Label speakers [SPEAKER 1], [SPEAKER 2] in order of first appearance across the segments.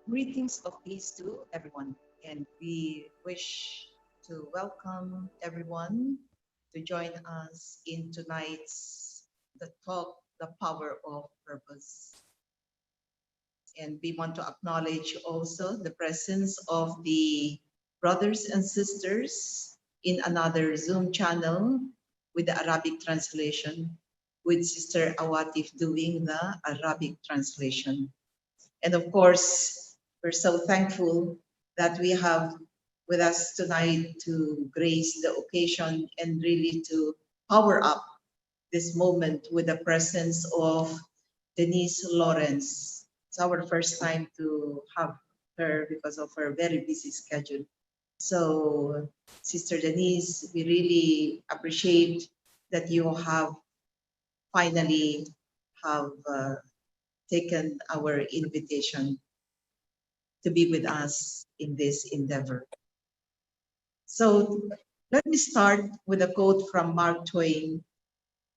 [SPEAKER 1] Greetings of peace to everyone, and we wish to welcome everyone to join us in tonight's the talk, the power of purpose. And we want to acknowledge also the presence of the brothers and sisters in another Zoom channel with the Arabic translation, with Sister Awatif doing the Arabic translation. And of course, we're so thankful that we have with us tonight to grace the occasion and really to power up this moment with the presence of Denise Lawrence. It's our first time to have her because of her very busy schedule. So, Sister Denise, we really appreciate that you have finally have taken our invitation to be with us in this endeavor. So let me start with a quote from Mark Twain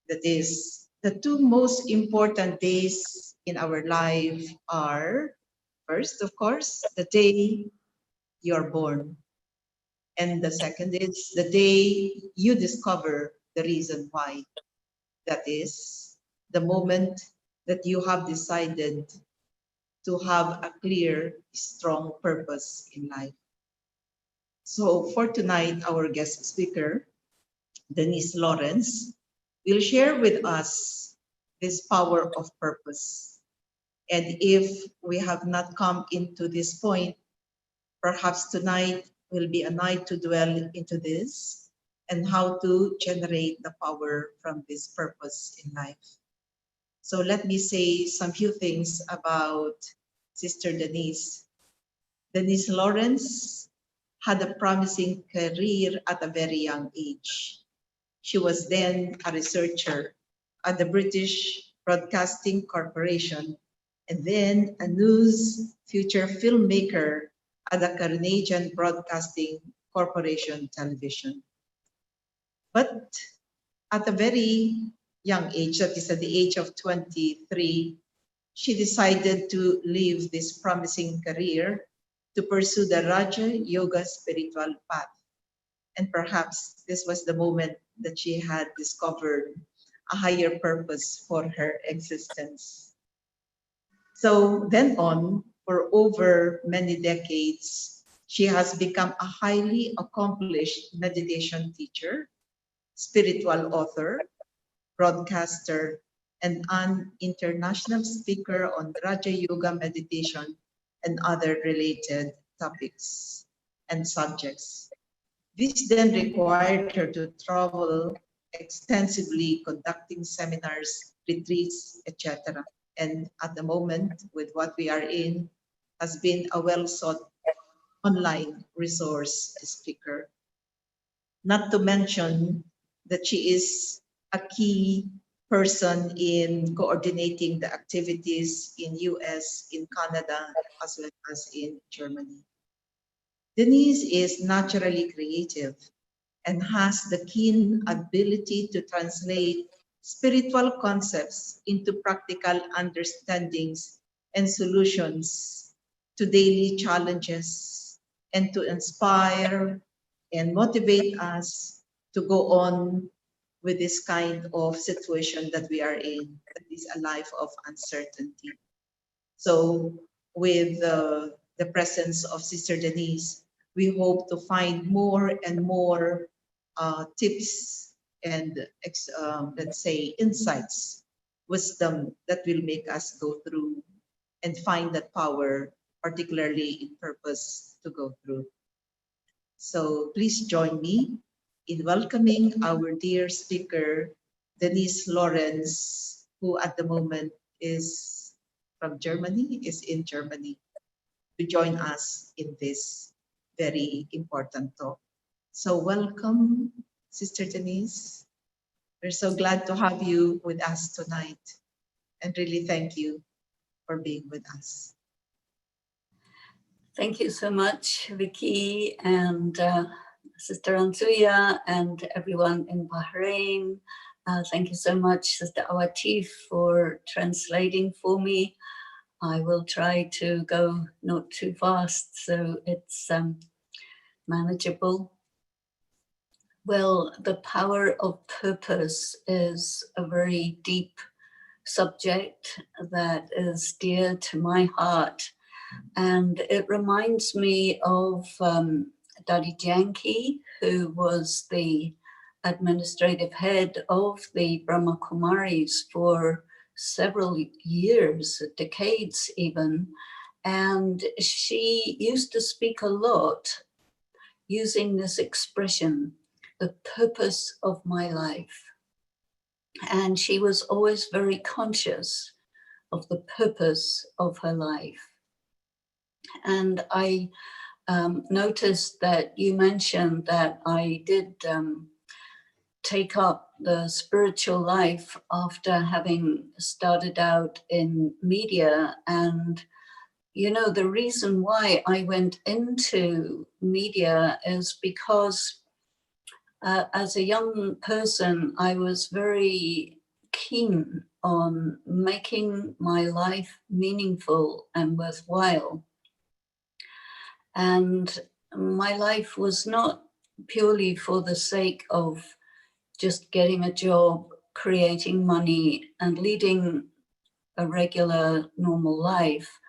[SPEAKER 1] that is, the two most important days in our life are, first, of course, the day you're born. And the second is the day you discover the reason why. That is the moment that you have decided to have a clear, strong purpose in life. So for tonight, our guest speaker, Denise Lawrence, will share with us this power of purpose. And if we have not come into this point, perhaps tonight will be a night to dwell into this and how to generate the power from this purpose in life. So let me say some few things about Sister Denise. Denise Lawrence had a promising career at a very young age. She was then a researcher at the British Broadcasting Corporation and then a news feature filmmaker at the Canadian Broadcasting Corporation Television. But at a very young age, that is at the age of 23, she decided to leave this promising career to pursue the Raja Yoga spiritual path. And perhaps this was the moment that she had discovered a higher purpose for her existence. So then on, for over many decades, she has become a highly accomplished meditation teacher, spiritual author, broadcaster, and an international speaker on Raja Yoga meditation and other related topics and subjects. This then required her to travel extensively, conducting seminars, retreats, etc. And at the moment, with what we are in, has been a well sought online resource speaker. Not to mention that she is a key person in coordinating the activities in US, in Canada, as well as in Germany. Denise is naturally creative and has the keen ability to translate spiritual concepts into practical understandings and solutions to daily challenges and to inspire and motivate us to go on with this kind of situation that we are in, that is a life of uncertainty. So, with the presence of Sister Denise, we hope to find more and more tips and, let's say, insights, wisdom that will make us go through and find that power, particularly in purpose, to go through. So, please join me in welcoming our dear speaker, Denise Lawrence, who at the moment is from Germany, is in Germany, to join us in this very important talk. So welcome, Sister Denise. We're so glad to have you with us tonight and really thank you for being with us.
[SPEAKER 2] Thank you so much, Vicky and Sister Ansuya and everyone in Bahrain. Thank you so much, Sister Awatif, for translating for me. I will try to go not too fast so it's manageable. Well, the power of purpose is a very deep subject that is dear to my heart. And it reminds me of Daddy Janki, who was the administrative head of the Brahma Kumaris for several years, decades even. And she used to speak a lot using this expression, the purpose of my life. And she was always very conscious of the purpose of her life. And I noticed that you mentioned that I did take up the spiritual life after having started out in media. And, you know, the reason why I went into media is because as a young person, I was very keen on making my life meaningful and worthwhile. And my life was not purely for the sake of just getting a job, creating money, and leading a regular, normal life.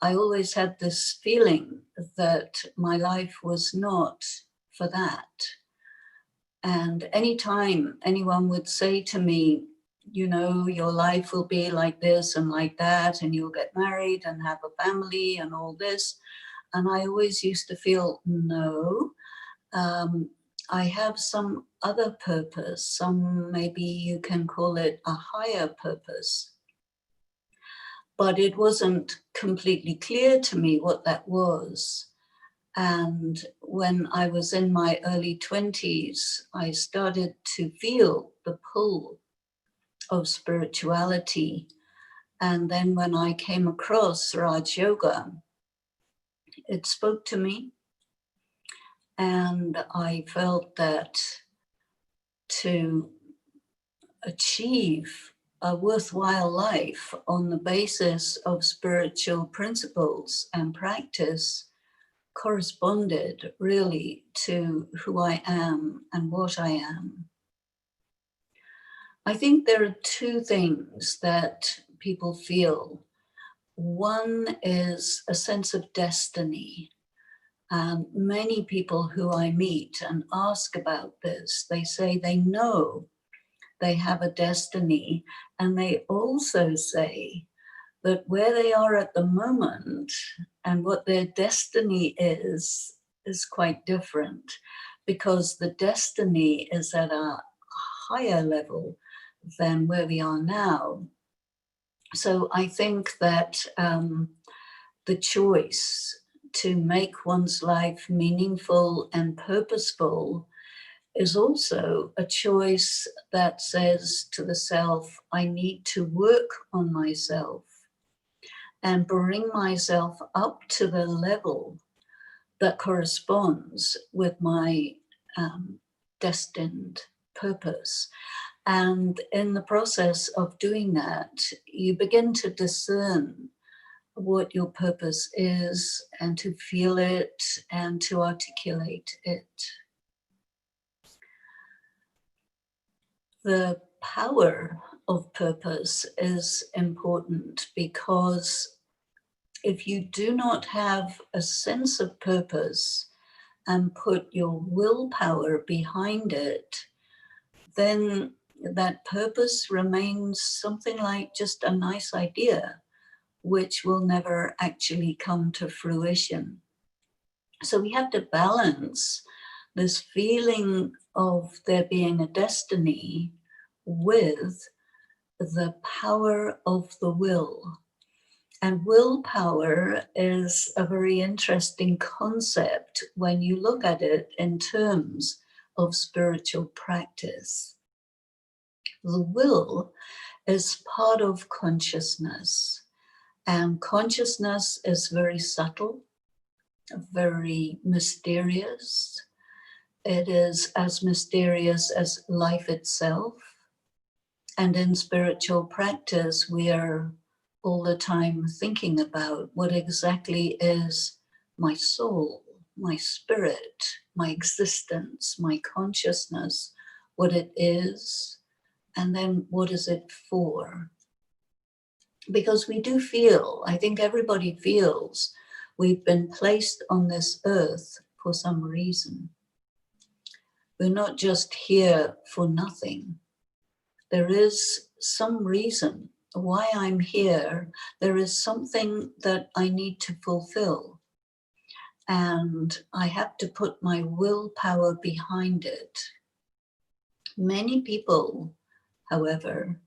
[SPEAKER 2] I always had this feeling that my life was not for that. And anytime anyone would say to me, you know, your life will be like this and like that, and you'll get married and have a family and all this. And I always used to feel, no, I have some other purpose, some, maybe you can call it a higher purpose. But it wasn't completely clear to me what that was. And when I was in my early 20s, I started to feel the pull of spirituality. And then when I came across Raj Yoga, it spoke to me. And I felt that to achieve a worthwhile life on the basis of spiritual principles and practice corresponded really to who I am and what I am. I think there are two things that people feel. One is a sense of destiny. Many people who I meet and ask about this, they say they know they have a destiny, and they also say that where they are at the moment and what their destiny is quite different, because the destiny is at a higher level than where we are now. So I think that the choice to make one's life meaningful and purposeful is also a choice that says to the self, I need to work on myself and bring myself up to the level that corresponds with my destined purpose. And in the process of doing that, you begin to discern what your purpose is and to feel it and to articulate it. The power of purpose is important because if you do not have a sense of purpose and put your willpower behind it, then that purpose remains something like just a nice idea, which will never actually come to fruition. So we have to balance this feeling of there being a destiny with the power of the will. And willpower is a very interesting concept when you look at it in terms of spiritual practice. The will is part of consciousness, and consciousness is very subtle, very mysterious. It is as mysterious as life itself. And in spiritual practice, we are all the time thinking about what exactly is my soul, my spirit, my existence, my consciousness, what it is, and then what is it for? Because we do feel, I think everybody feels, we've been placed on this earth for some reason. We're not just here for nothing. There is some reason why I'm here. There is something that I need to fulfill. And I have to put my willpower behind it. Many people, however,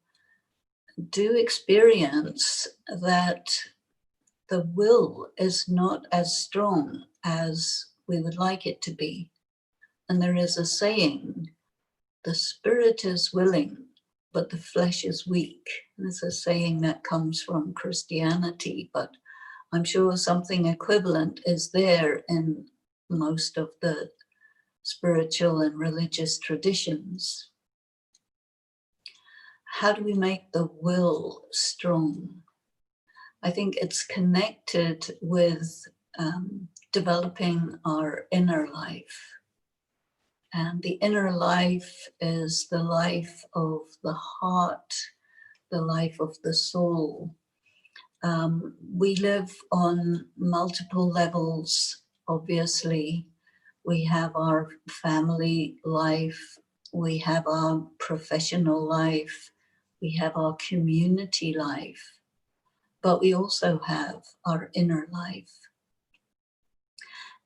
[SPEAKER 2] do experience that the will is not as strong as we would like it to be. And there is a saying, the spirit is willing, but the flesh is weak. And it's a saying that comes from Christianity, but I'm sure something equivalent is there in most of the spiritual and religious traditions. How do we make the will strong? I think it's connected with developing our inner life. And the inner life is the life of the heart, the life of the soul. We live on multiple levels, obviously. We have our family life, we have our professional life, we have our community life, but we also have our inner life.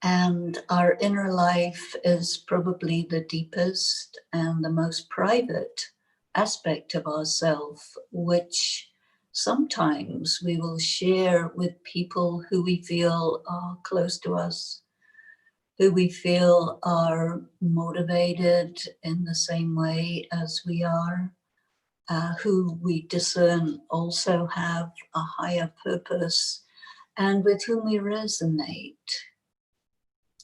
[SPEAKER 2] And our inner life is probably the deepest and the most private aspect of ourself, which sometimes we will share with people who we feel are close to us, who we feel are motivated in the same way as we are, who we discern also have a higher purpose, and with whom we resonate.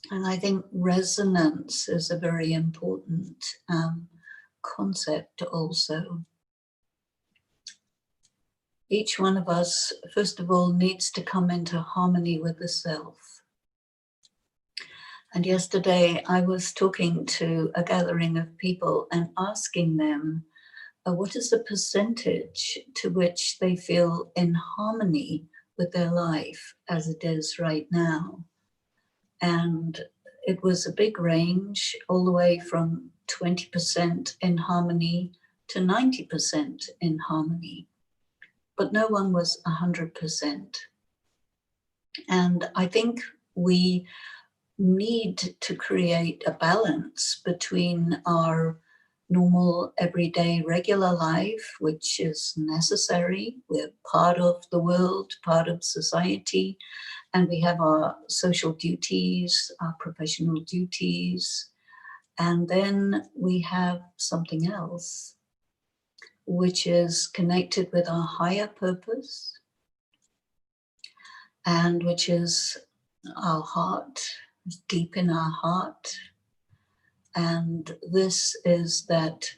[SPEAKER 2] And I think resonance is a very important concept also. Each one of us, first of all, needs to come into harmony with the self. And yesterday I was talking to a gathering of people and asking them, what is the percentage to which they feel in harmony with their life as it is right now? And it was a big range, all the way from 20% in harmony to 90% in harmony. But no one was 100%. And I think we need to create a balance between our normal, everyday, regular life, which is necessary. We're part of the world, part of society, and we have our social duties, our professional duties, and then we have something else, which is connected with our higher purpose, and which is our heart, deep in our heart. And this is that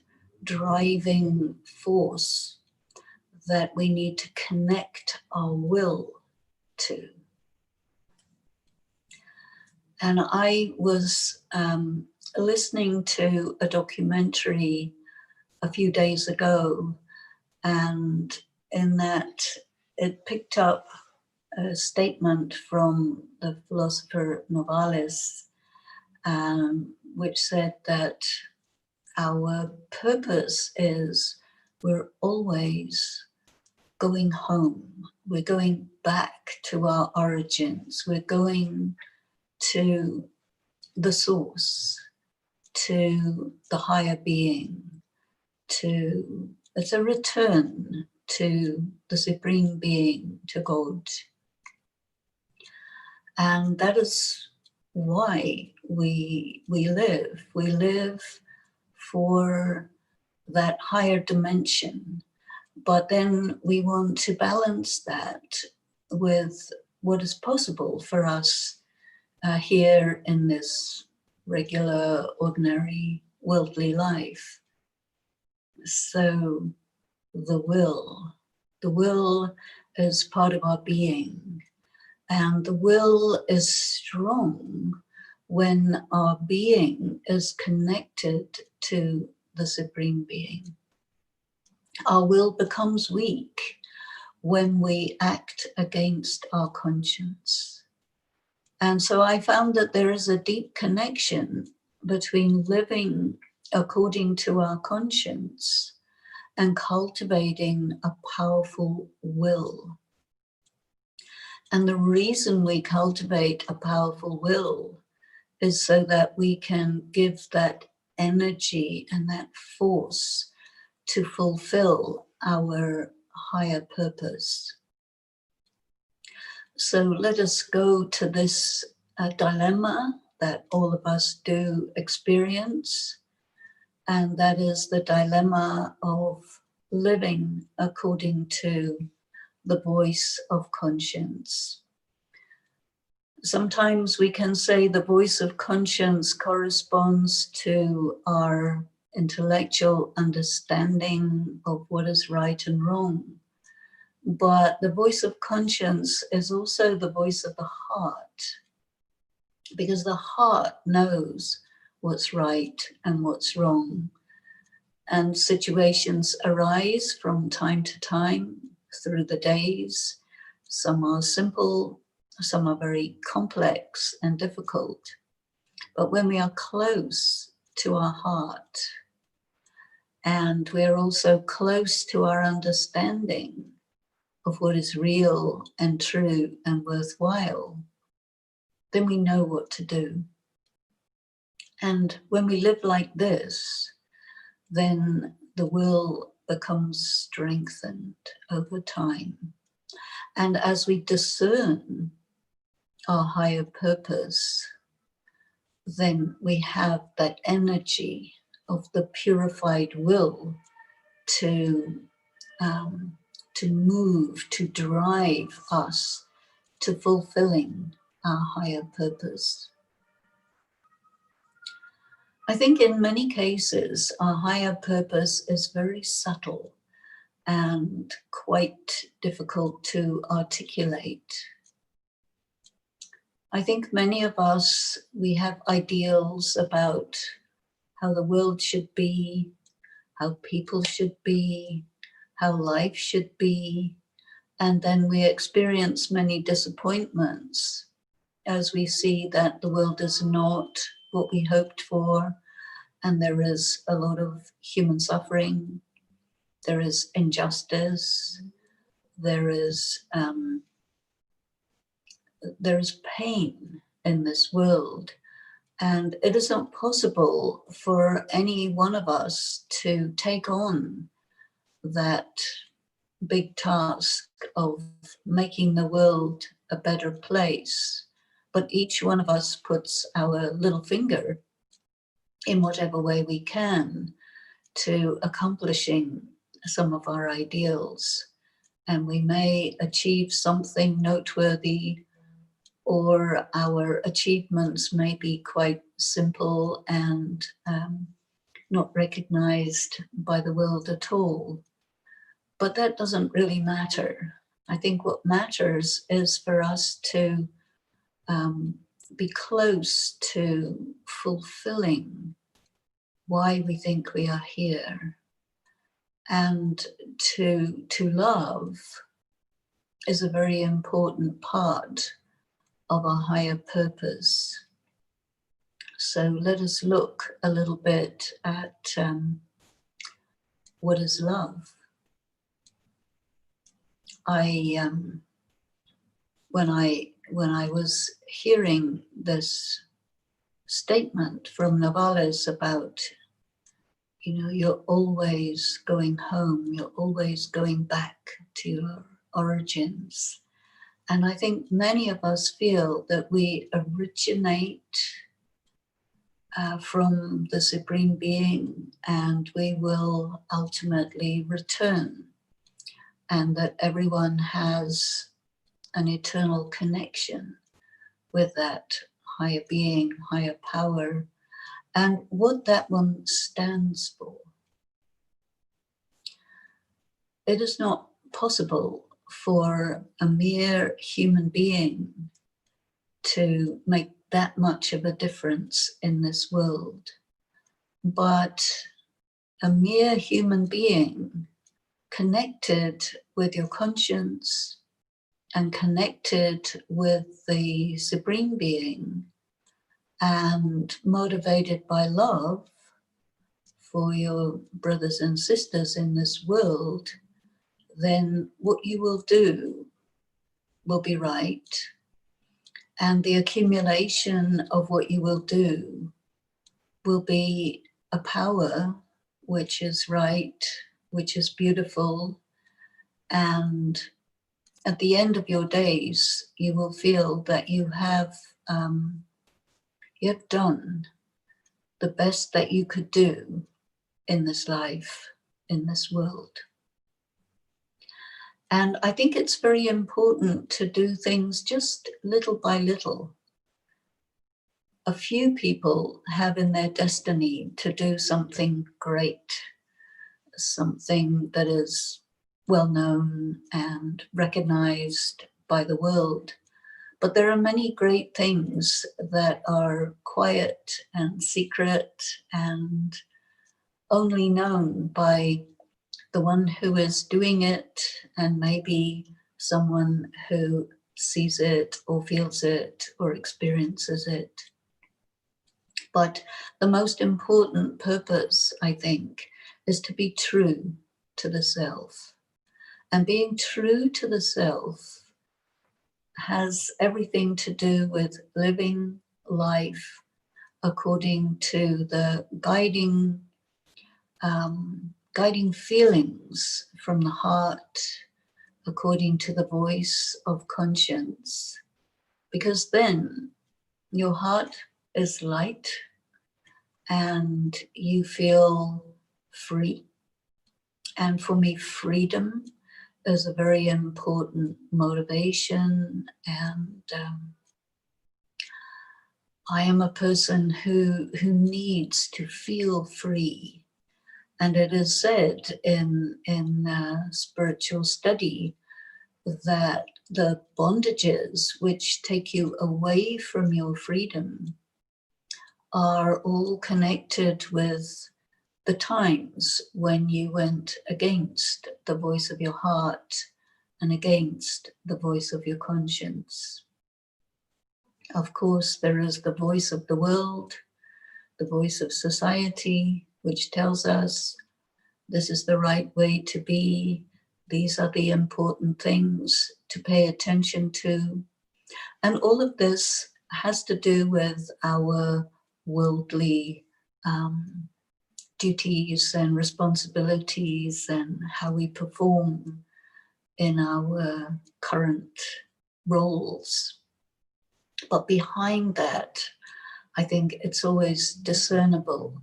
[SPEAKER 2] driving force that we need to connect our will to. And I was listening to a documentary a few days ago, and in that it picked up a statement from the philosopher Novalis, which said that our purpose is we're always going home. We're going back to our origins. We're going to the source, to the higher being, it's a return to the supreme being, to God. And that is why we live. We live for that higher dimension, but then we want to balance that with what is possible for us here in this regular, ordinary, worldly life. So the will is part of our being. And the will is strong when our being is connected to the Supreme Being. Our will becomes weak when we act against our conscience. And so I found that there is a deep connection between living according to our conscience and cultivating a powerful will. And the reason we cultivate a powerful will is so that we can give that energy and that force to fulfill our higher purpose. So let us go to this dilemma that all of us do experience, and that is the dilemma of living according to the voice of conscience. Sometimes we can say the voice of conscience corresponds to our intellectual understanding of what is right and wrong. But the voice of conscience is also the voice of the heart, because the heart knows what's right and what's wrong. And situations arise from time to time through the days. Some are simple, some are very complex and difficult. But when we are close to our heart, and we're also close to our understanding of what is real and true and worthwhile, then we know what to do. And when we live like this, then the will becomes strengthened over time. And as we discern our higher purpose, then we have that energy of the purified will to move, to drive us to fulfilling our higher purpose. I think in many cases, our higher purpose is very subtle and quite difficult to articulate. I think many of us, we have ideals about how the world should be, how people should be, how life should be, and then we experience many disappointments as we see that the world is not what we hoped for, and there is a lot of human suffering, there is injustice, there is pain in this world, and it is not possible for any one of us to take on that big task of making the world a better place. But each one of us puts our little finger in whatever way we can to accomplishing some of our ideals. And we may achieve something noteworthy, or our achievements may be quite simple and not recognized by the world at all. But that doesn't really matter. I think what matters is for us to be close to fulfilling why we think we are here. And to love is a very important part of our higher purpose. So let us look a little bit at what is love. When I was hearing this statement from Navales about, you're always going home, you're always going back to your origins. And I think many of us feel that we originate from the Supreme Being, and we will ultimately return, and that everyone has an eternal connection with that higher being, higher power, and what that one stands for. It is not possible for a mere human being to make that much of a difference in this world. But a mere human being connected with your conscience and connected with the Supreme Being and motivated by love for your brothers and sisters in this world, then what you will do will be right. And the accumulation of what you will do will be a power which is right, which is beautiful. And at the end of your days, you will feel that you have done the best that you could do in this life, in this world. And I think it's very important to do things just little by little. A few people have in their destiny to do something great, something that is well known and recognized by the world. But there are many great things that are quiet and secret and only known by the one who is doing it, and maybe someone who sees it or feels it or experiences it. But the most important purpose, I think, is to be true to the self. And being true to the self has everything to do with living life according to the guiding feelings from the heart, according to the voice of conscience, because then your heart is light and you feel free. And for me, freedom is a very important motivation. And I am a person who needs to feel free. And it is said in spiritual study that the bondages which take you away from your freedom are all connected with the times when you went against the voice of your heart and against the voice of your conscience. Of course, there is the voice of the world, the voice of society, which tells us this is the right way to be, these are the important things to pay attention to. And all of this has to do with our worldly duties and responsibilities and how we perform in our current roles. But behind that, I think it's always discernible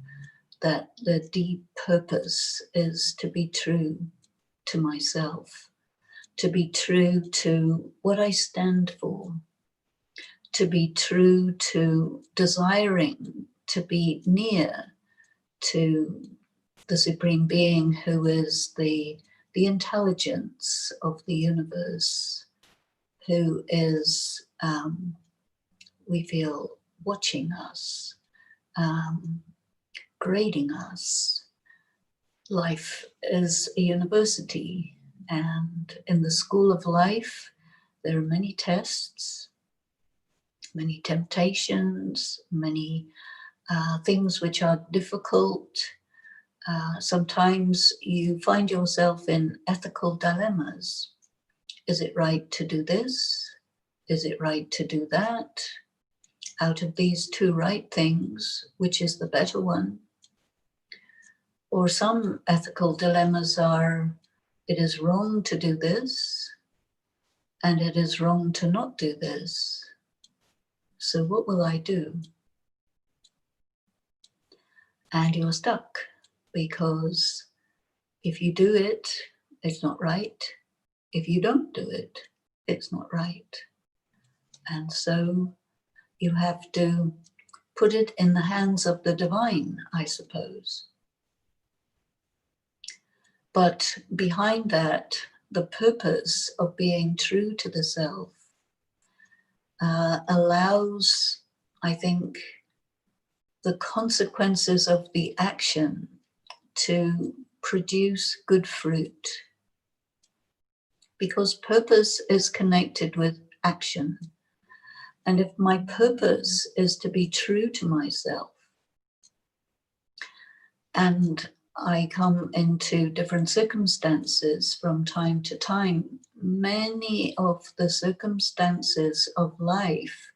[SPEAKER 2] that the deep purpose is to be true to myself, to be true to what I stand for, to be true to desiring to be near to the Supreme Being who is the intelligence of the universe, who is, we feel, watching us, grading us. Life is a university, and in the school of life, there are many tests, many temptations, many things which are difficult. Sometimes you find yourself in ethical dilemmas. Is it right to do this? Is it right to do that? Out of these two right things, which is the better one? Or some ethical dilemmas are, it is wrong to do this, and it is wrong to not do this. So what will I do? And you're stuck, because if you do it, it's not right. If you don't do it, it's not right. And so you have to put it in the hands of the divine, I suppose. But behind that, the purpose of being true to the self allows, I think, the consequences of the action to produce good fruit, because purpose is connected with action. And if my purpose is to be true to myself, and I come into different circumstances from time to time, many of the circumstances of life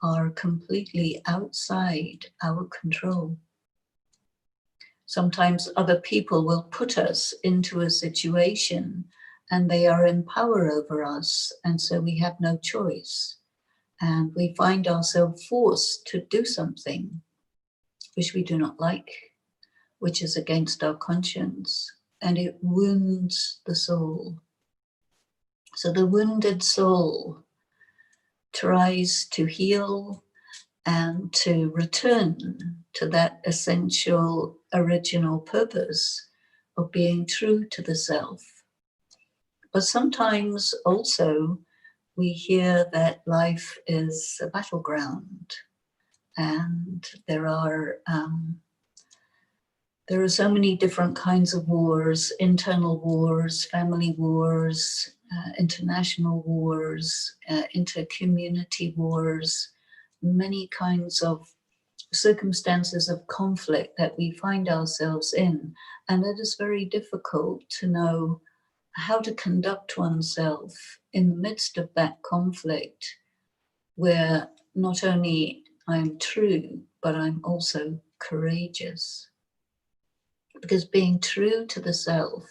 [SPEAKER 2] are completely outside our control. Sometimes other people will put us into a situation and they are in power over us, and so we have no choice. And we find ourselves forced to do something which we do not like, which is against our conscience, and it wounds the soul. So the wounded soul tries to heal and to return to that essential original purpose of being true to the self. But sometimes also we hear that life is a battleground, and there are so many different kinds of wars: internal wars, family wars, international wars, inter-community wars, many kinds of circumstances of conflict that we find ourselves in. And it is very difficult to know how to conduct oneself in the midst of that conflict, where not only I'm true, but I'm also courageous. Because being true to the self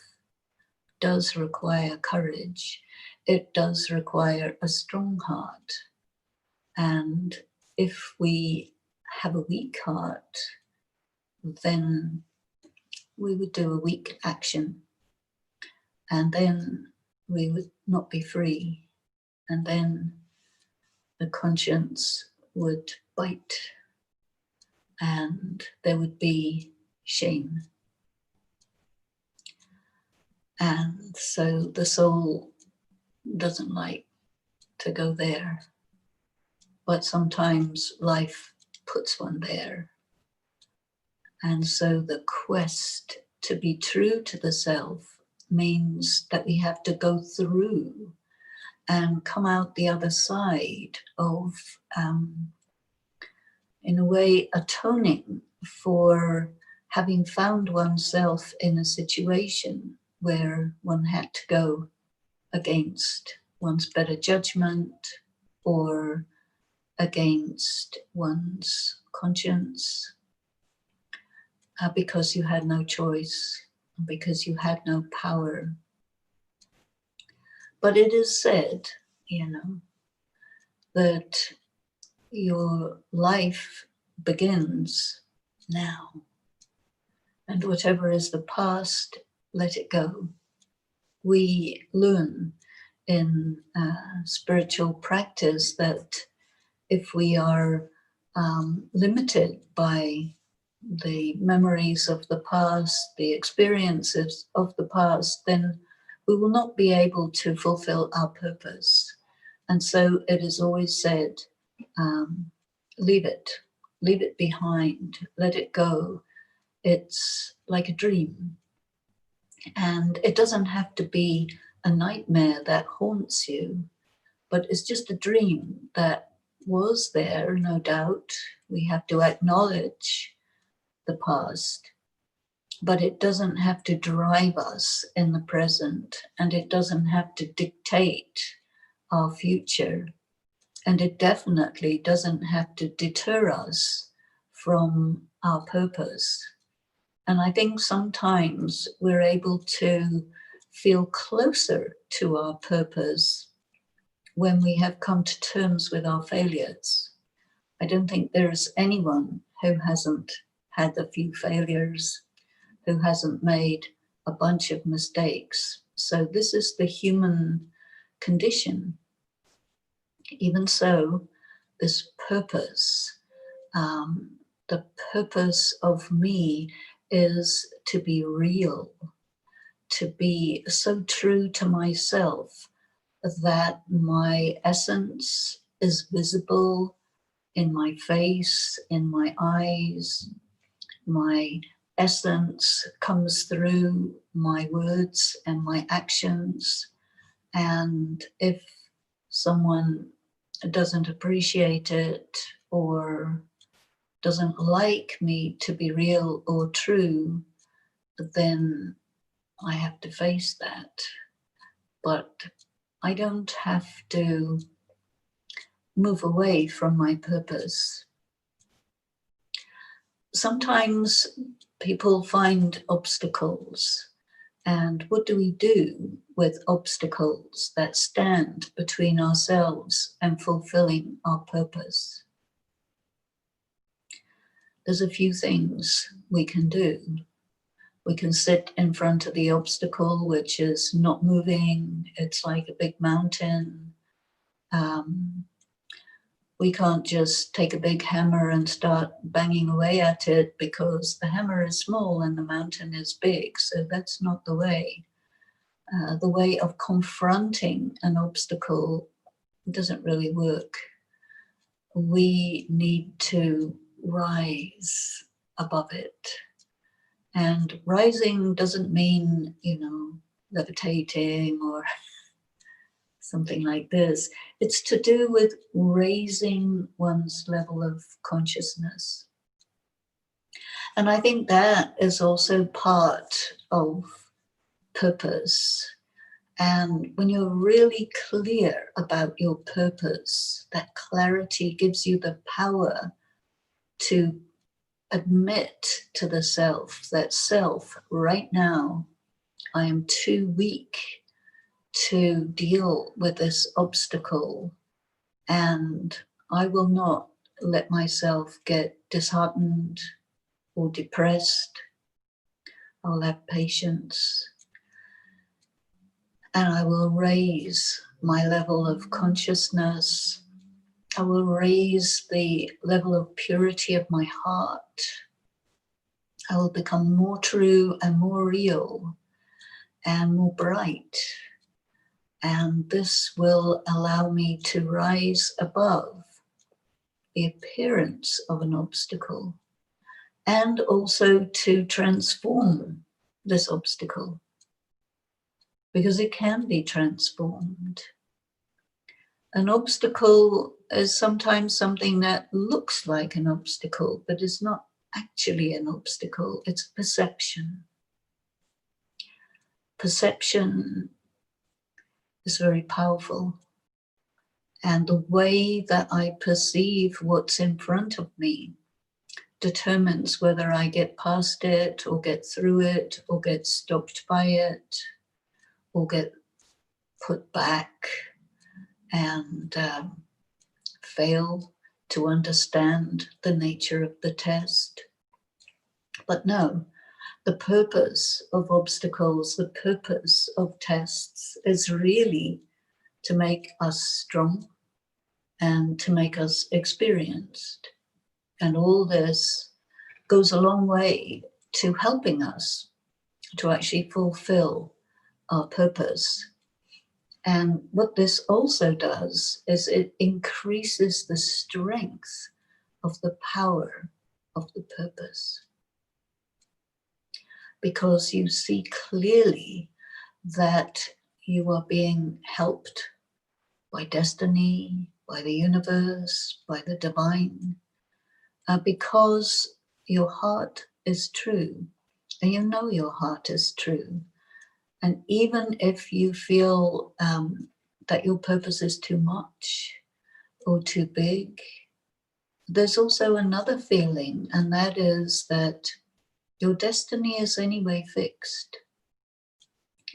[SPEAKER 2] does require courage. It does require a strong heart. And if we have a weak heart, then we would do a weak action. And then we would not be free. And then the conscience would bite. And there would be shame. And so the soul doesn't like to go there. But sometimes life puts one there. And so the quest to be true to the self means that we have to go through and come out the other side of, in a way, atoning for having found oneself in a situation where one had to go against one's better judgment or against one's conscience, because you had no choice, because you had no power. But it is said, that your life begins now. And whatever is the past, let it go. We learn in spiritual practice that if we are limited by the memories of the past, the experiences of the past, then we will not be able to fulfill our purpose. And so it is always said, leave it behind, let it go. It's like a dream. And it doesn't have to be a nightmare that haunts you, but it's just a dream that was there, no doubt. We have to acknowledge the past, but it doesn't have to drive us in the present, and it doesn't have to dictate our future, and it definitely doesn't have to deter us from our purpose. And I think sometimes we're able to feel closer to our purpose when we have come to terms with our failures. I don't think there's anyone who hasn't had a few failures, who hasn't made a bunch of mistakes. So this is the human condition. Even so, this purpose, the purpose of me is to be real, to be so true to myself that my essence is visible in my face, in my eyes. My essence comes through my words and my actions. And if someone doesn't appreciate it or doesn't like me to be real or true, then I have to face that. But I don't have to move away from my purpose. Sometimes people find obstacles, and what do we do with obstacles that stand between ourselves and fulfilling our purpose? There's a few things we can do. We can sit in front of the obstacle, which is not moving. It's like a big mountain. We can't just take a big hammer and start banging away at it because the hammer is small and the mountain is big. So that's not the way. The way of confronting an obstacle doesn't really work. We need to rise above it. And rising doesn't mean, levitating or something like this. It's to do with raising one's level of consciousness. And I think that is also part of purpose. And when you're really clear about your purpose, that clarity gives you the power to admit to the self that self, right now, I am too weak to deal with this obstacle, and I will not let myself get disheartened or depressed. I'll have patience, and I will raise my level of consciousness. I will raise the level of purity of my heart. I will become more true and more real and more bright. And this will allow me to rise above the appearance of an obstacle and also to transform this obstacle, because it can be transformed. An obstacle is sometimes something that looks like an obstacle, but is not actually an obstacle. It's perception. Perception is very powerful. And the way that I perceive what's in front of me determines whether I get past it or get through it or get stopped by it or get put back and fail to understand the nature of the test. But no, the purpose of obstacles, the purpose of tests is really to make us strong and to make us experienced. And all this goes a long way to helping us to actually fulfill our purpose. And what this also does is it increases the strength of the power of the purpose. Because you see clearly that you are being helped by destiny, by the universe, by the divine, because your heart is true, and you know your heart is true. And even if you feel that your purpose is too much or too big, there's also another feeling, and that is that your destiny is anyway fixed.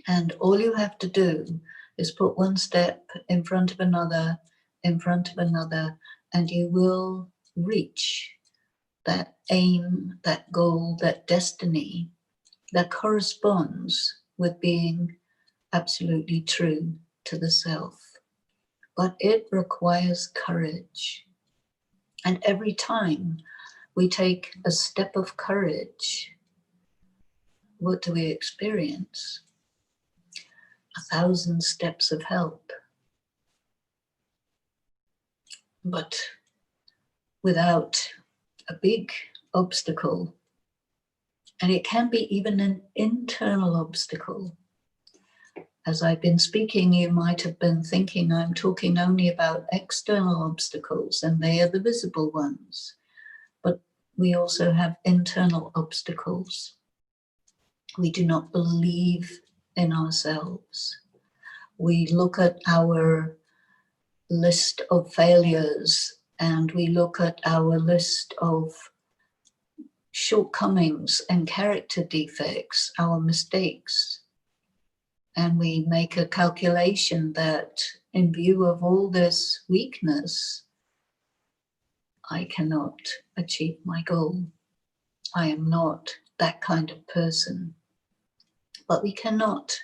[SPEAKER 2] And all you have to do is put one step in front of another, in front of another, and you will reach that aim, that goal, that destiny that corresponds with being absolutely true to the self. But it requires courage. And every time we take a step of courage, what do we experience? 1,000 steps of help. But without a big obstacle, and it can be even an internal obstacle. As I've been speaking, you might have been thinking I'm talking only about external obstacles, and they are the visible ones. But we also have internal obstacles. We do not believe in ourselves. We look at our list of failures and we look at our list of shortcomings and character defects, our mistakes, and we make a calculation that in view of all this weakness, I cannot achieve my goal. I am not that kind of person. But we cannot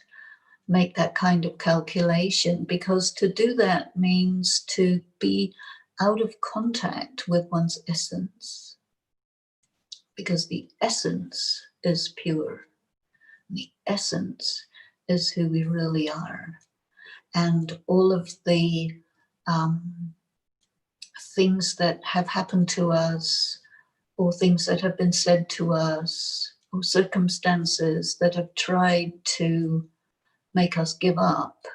[SPEAKER 2] make that kind of calculation, because to do that means to be out of contact with one's essence. Because the essence is pure. The essence is who we really are. And all of the things that have happened to us, or things that have been said to us, or circumstances that have tried to make us give up,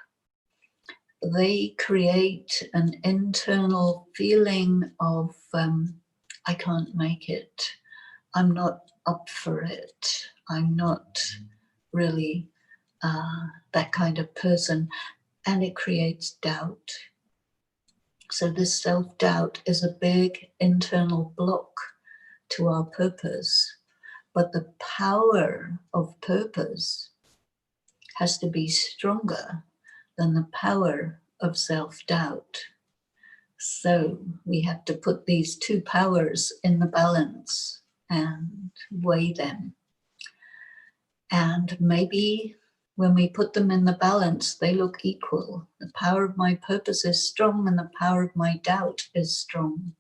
[SPEAKER 2] they create an internal feeling of, I can't make it. I'm not up for it. I'm not really that kind of person. And it creates doubt. So this self-doubt is a big internal block to our purpose. But the power of purpose has to be stronger than the power of self-doubt. So we have to put these two powers in the balance and weigh them. And maybe when we put them in the balance, they look equal. The power of my purpose is strong and the power of my doubt is strong.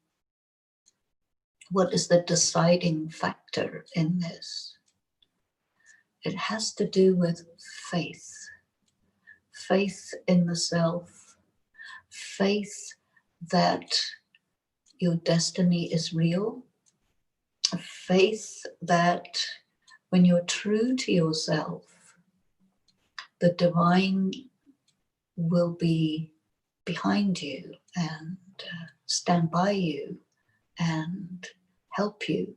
[SPEAKER 2] What is the deciding factor in this? It has to do with faith. Faith in the self. Faith that your destiny is real. Faith that when you're true to yourself, the divine will be behind you and stand by you and help you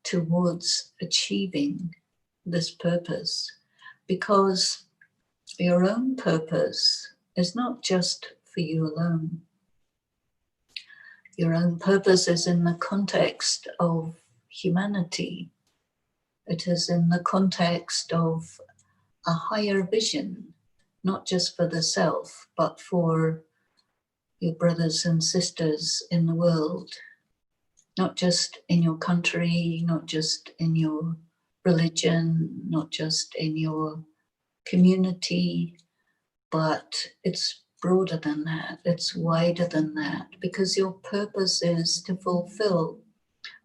[SPEAKER 2] towards achieving this purpose. Because your own purpose is not just for you alone. Your own purpose is in the context of humanity. It is in the context of a higher vision, not just for the self, but for your brothers and sisters in the world, not just in your country, not just in your religion, not just in your community, but it's broader than that, it's wider than that, because your purpose is to fulfill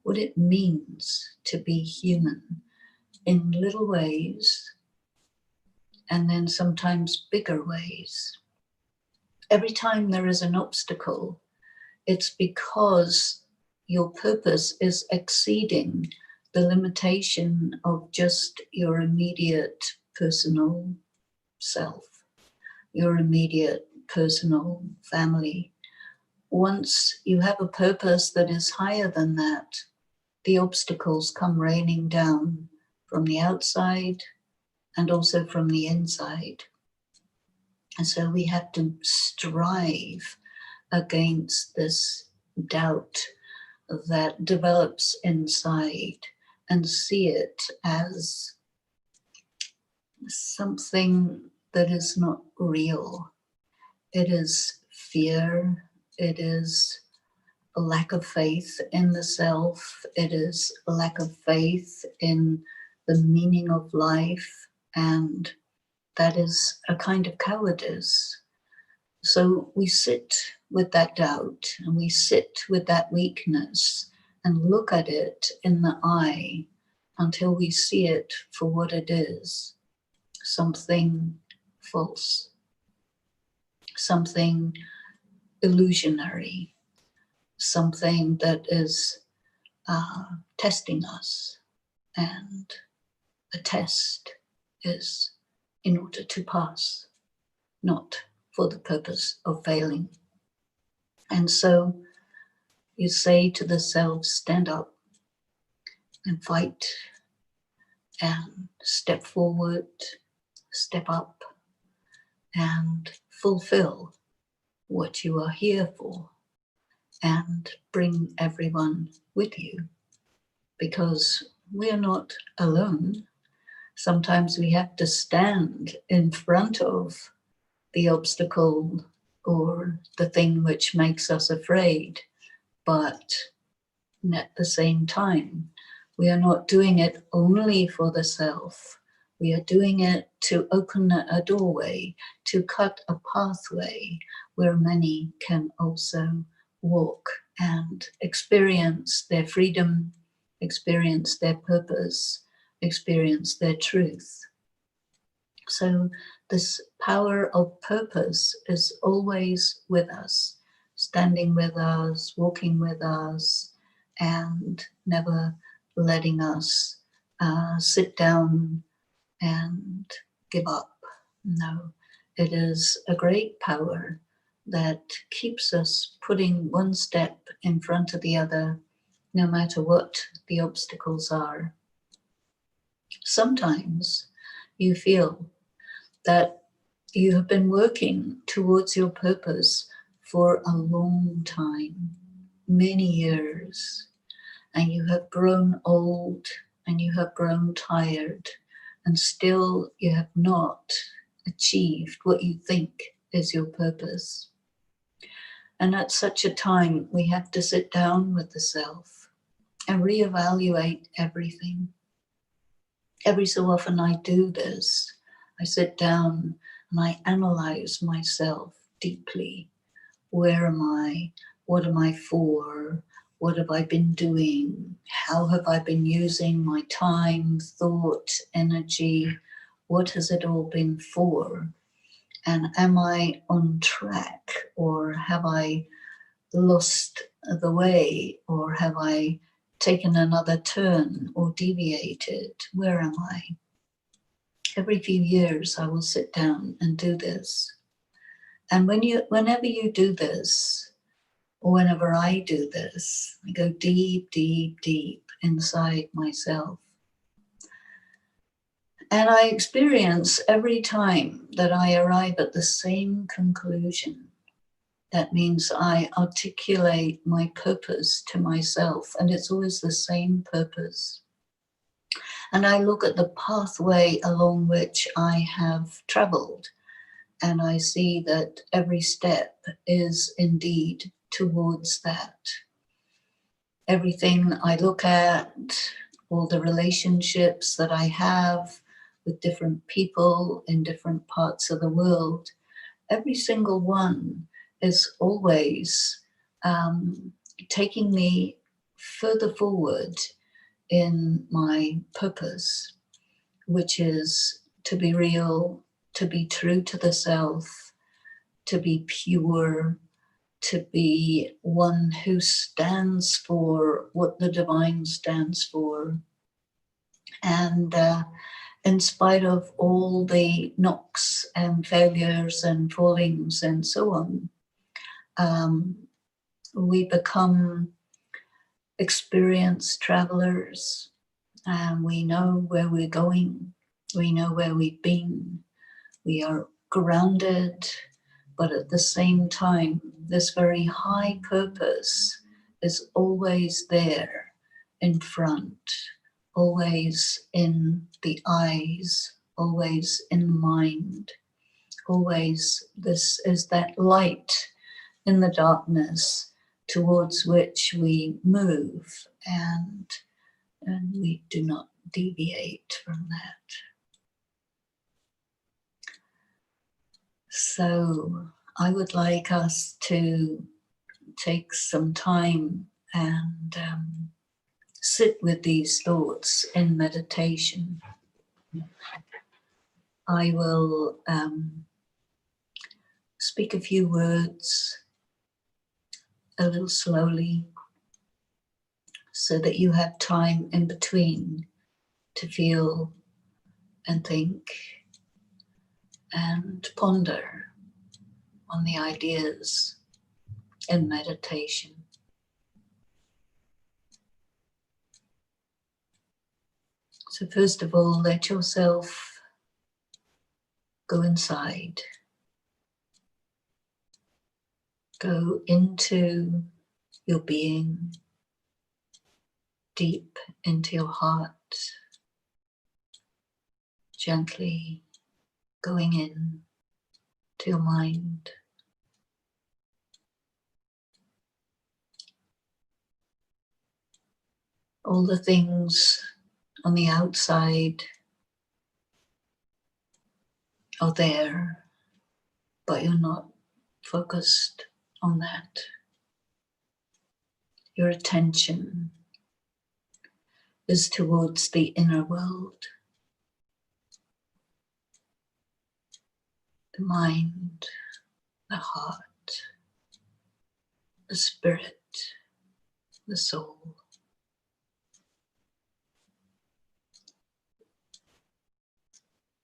[SPEAKER 2] what it means to be human in little ways, and then sometimes bigger ways. Every time there is an obstacle, it's because your purpose is exceeding the limitation of just your immediate personal self, your immediate personal family. Once you have a purpose that is higher than that, the obstacles come raining down from the outside and also from the inside. And so we have to strive against this doubt that develops inside and see it as something that is not real. It is fear. It is a lack of faith in the self. It is a lack of faith in the meaning of life. And that is a kind of cowardice. So we sit with that doubt and we sit with that weakness and look at it in the eye until we see it for what it is, something false, something illusionary, something that is testing us. And a test is in order to pass, not for the purpose of failing. And so you say to the self, stand up and fight and step forward, step up and fulfill what you are here for and bring everyone with you, because we are not alone. Sometimes we have to stand in front of the obstacle or the thing which makes us afraid, but at the same time, we are not doing it only for the self. We are doing it to open a doorway, to cut a pathway where many can also walk and experience their freedom, experience their purpose, experience their truth. So this power of purpose is always with us, standing with us, walking with us, and never letting us sit down and give up. No, it is a great power that keeps us putting one step in front of the other, no matter what the obstacles are. Sometimes you feel that you have been working towards your purpose for a long time, many years, and you have grown old and you have grown tired, and still you have not achieved what you think is your purpose. And at such a time, we have to sit down with the self and reevaluate everything. Every so often I do this. I sit down and I analyze myself deeply. Where am I? What am I for? What have I been doing? How have I been using my time, thought, energy? What has it all been for? And am I on track, or have I lost the way, or have I taken another turn or deviated? Where am I? Every few years I will sit down and do this. And whenever you do this, or whenever I do this, I go deep, deep, deep inside myself. And I experience every time that I arrive at the same conclusion. That means I articulate my purpose to myself, and it's always the same purpose. And I look at the pathway along which I have traveled, and I see that every step is indeed towards that. Everything I look at, all the relationships that I have with different people in different parts of the world, every single one is always taking me further forward in my purpose, which is to be real, to be true to the self, to be pure, to be one who stands for what the divine stands for. And in spite of all the knocks and failures and fallings and so on, we become experienced travelers, and we know where we're going, we know where we've been, we are grounded, but at the same time, this very high purpose is always there in front, always in the eyes, always in the mind, always this is that light in the darkness towards which we move, and we do not deviate from that. So I would like us to take some time and sit with these thoughts in meditation. I will speak a few words a little slowly so that you have time in between to feel and think and ponder on the ideas in meditation. So first of all, let yourself go inside. Go into your being, deep into your heart, gently going in to your mind. All the things on the outside are there, but you're not focused on that. Your attention is towards the inner world, the mind, the heart, the spirit, the soul.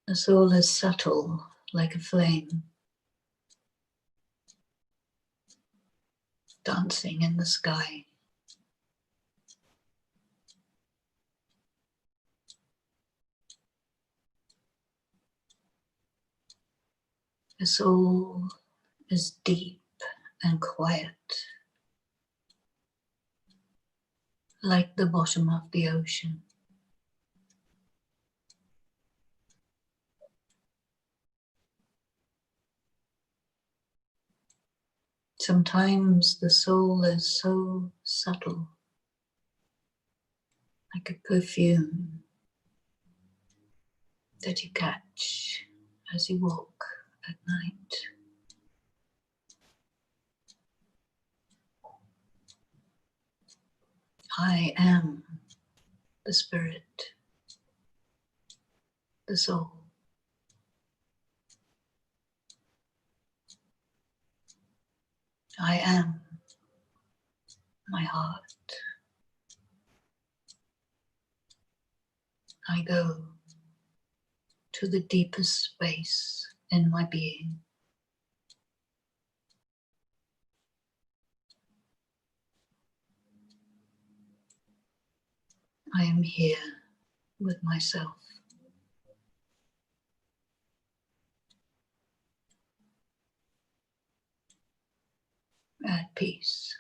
[SPEAKER 2] The soul is subtle like a flame, dancing in the sky. The soul is deep and quiet, like the bottom of the ocean. Sometimes the soul is so subtle, like a perfume that you catch as you walk at night. I am the spirit, the soul. I am my heart. I go to the deepest space in my being. I am here with myself, at peace.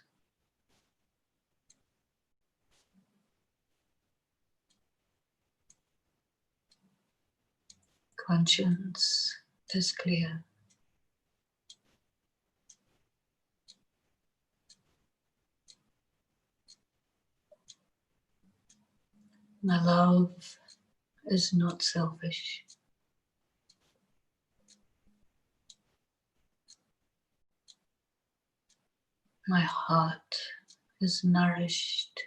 [SPEAKER 2] Conscience is clear. My love is not selfish. My heart is nourished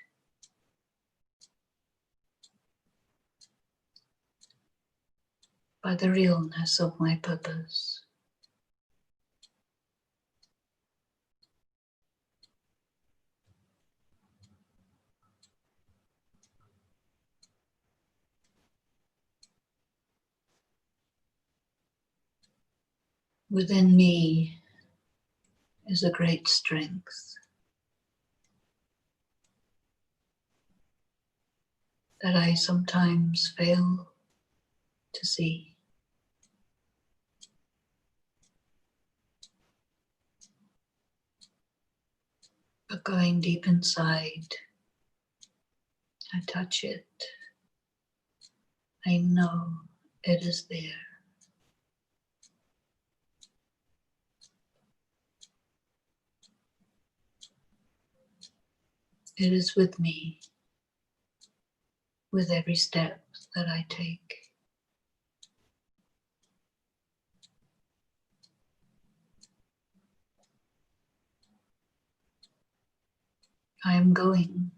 [SPEAKER 2] by the realness of my purpose. Within me is a great strength that I sometimes fail to see. But going deep inside, I touch it. I know it is there. It is with me, with every step that I take. I am going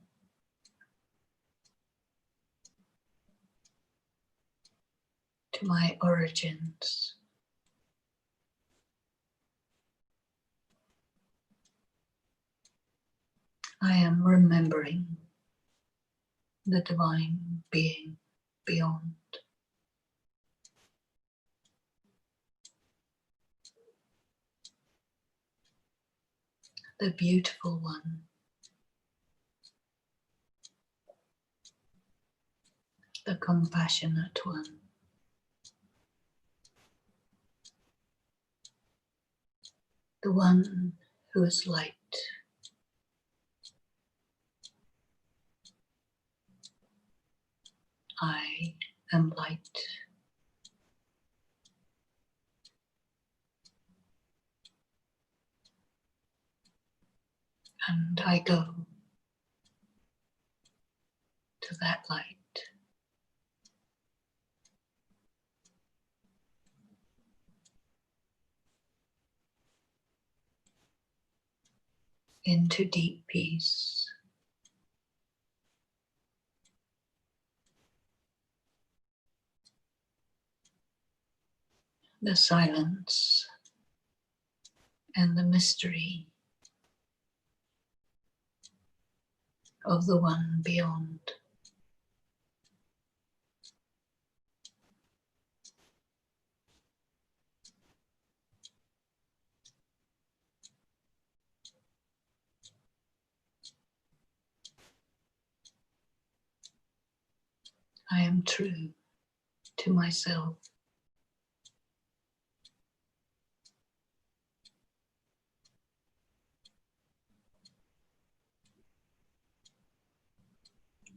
[SPEAKER 2] to my origins. I am remembering the divine being beyond. The beautiful one, the compassionate one, the one who is light. I am light. And I go to that light. Into deep peace. The silence and the mystery of the one beyond. I am true to myself.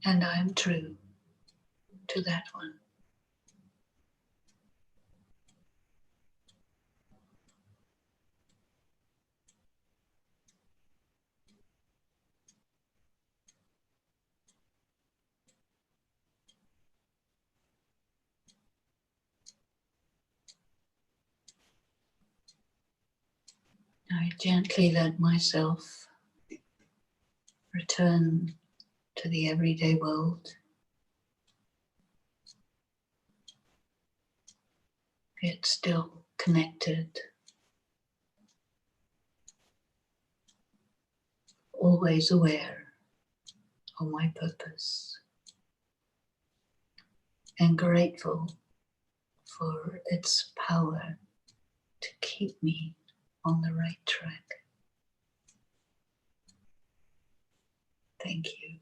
[SPEAKER 2] And I am true to that one. I gently let myself return to the everyday world. It's still connected, always aware of my purpose, and grateful for its power to keep me on the right track. Thank you.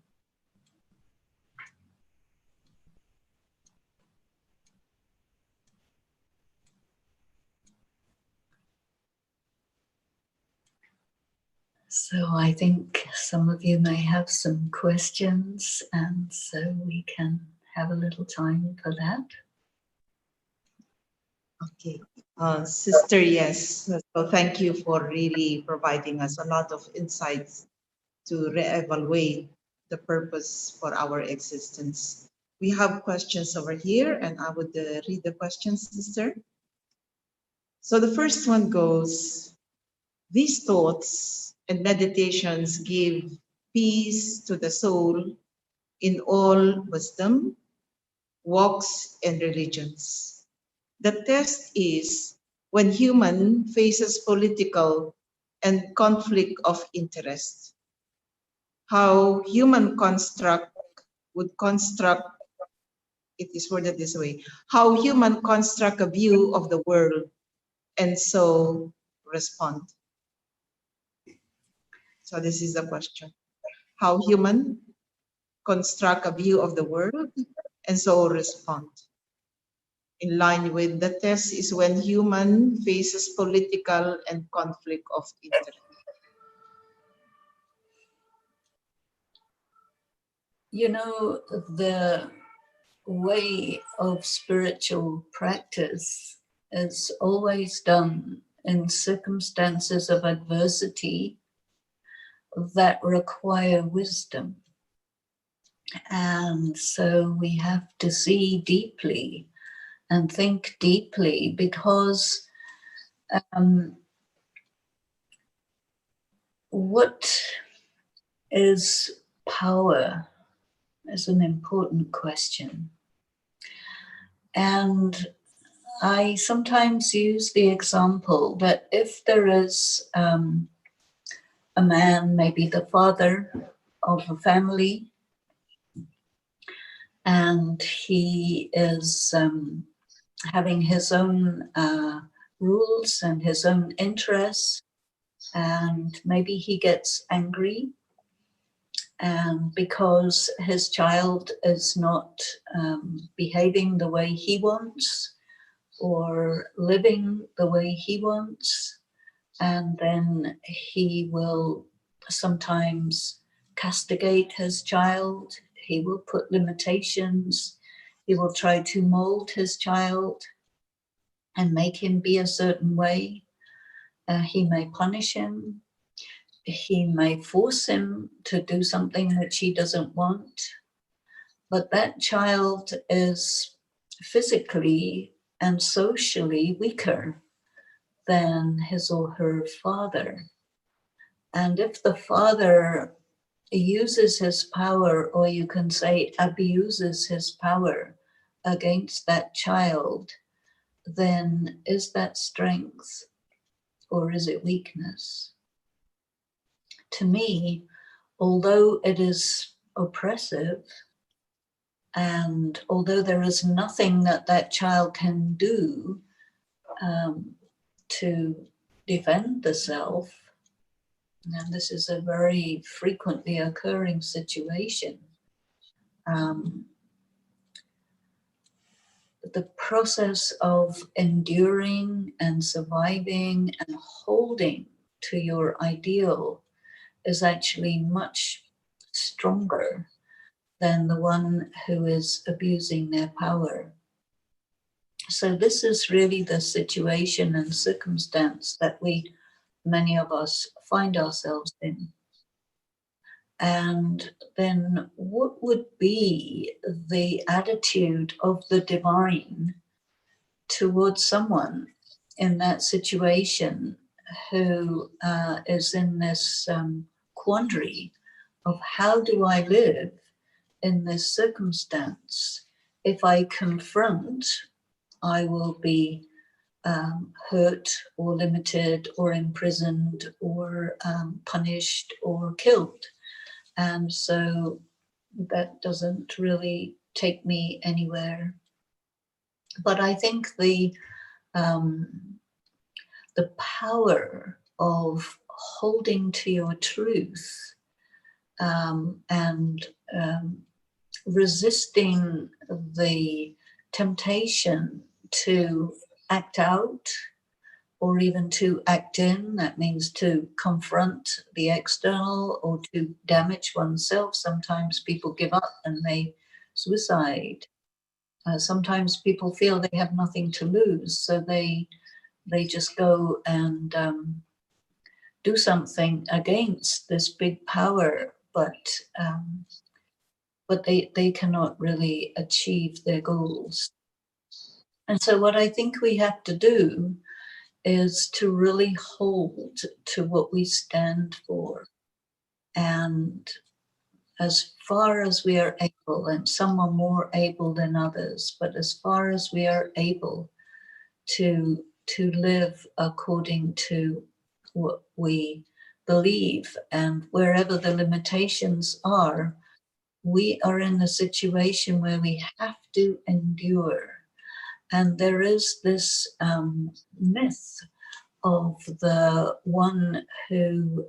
[SPEAKER 2] So I think some of you may have some questions, and so we can have a little time for that.
[SPEAKER 1] Okay. Sister, yes. So thank you for really providing us a lot of insights to reevaluate the purpose for our existence. We have questions over here, and I would read the questions, sister. So the first one goes, these thoughts and meditations give peace to the soul in all wisdom, walks, and religions. The test is when human faces political and conflict of interest, how human construct would construct, it is worded this way, how human construct a view of the world and so respond. So this is the question. How human construct a view of the world and so respond. In line with the test is when human faces political and conflict of interest.
[SPEAKER 2] You know, the way of spiritual practice is always done in circumstances of adversity that require wisdom. And so we have to see deeply and think deeply, because what is power is an important question. And I sometimes use the example that if there is a man, maybe the father of a family, and he is having his own rules and his own interests, and maybe he gets angry and because his child is not behaving the way he wants or living the way he wants. And then he will sometimes castigate his child. He will put limitations. He will try to mold his child and make him be a certain way. He may punish him. He may force him to do something which he doesn't want. But that child is physically and socially weaker than his or her father. And if the father uses his power, or you can say abuses his power against that child, then is that strength or is it weakness? To me, although it is oppressive, and although there is nothing that that child can do to defend the self, and this is a very frequently occurring situation, the process of enduring and surviving and holding to your ideal is actually much stronger than the one who is abusing their power. So this is really the situation and circumstance that many of us find ourselves in. And then what would be the attitude of the divine towards someone in that situation who is in this quandary of how do I live in this circumstance? If I confront, I will be hurt or limited or imprisoned or punished or killed. And so that doesn't really take me anywhere. But I think the power of holding to your truth and resisting the temptation to act out or even to act in, that means to confront the external or to damage oneself. Sometimes people give up and they suicide. Sometimes people feel they have nothing to lose, so they just go and do something against this big power, but they cannot really achieve their goals. And so what I think we have to do is to really hold to what we stand for. And as far as we are able, and some are more able than others, but as far as we are able to live according to what we believe, and wherever the limitations are, we are in a situation where we have to endure. And there is this myth of the one who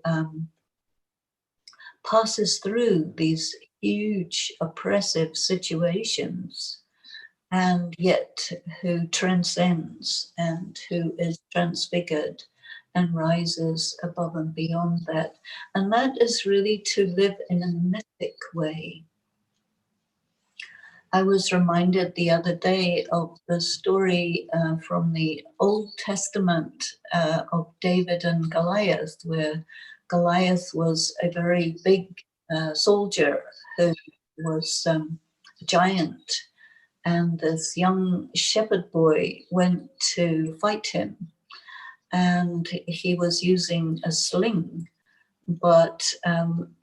[SPEAKER 2] passes through these huge oppressive situations and yet who transcends and who is transfigured and rises above and beyond that. And that is really to live in a mythic way. I was reminded the other day of the story from the Old Testament of David and Goliath, where Goliath was a very big soldier who was a giant. And this young shepherd boy went to fight him. And he was using a sling. But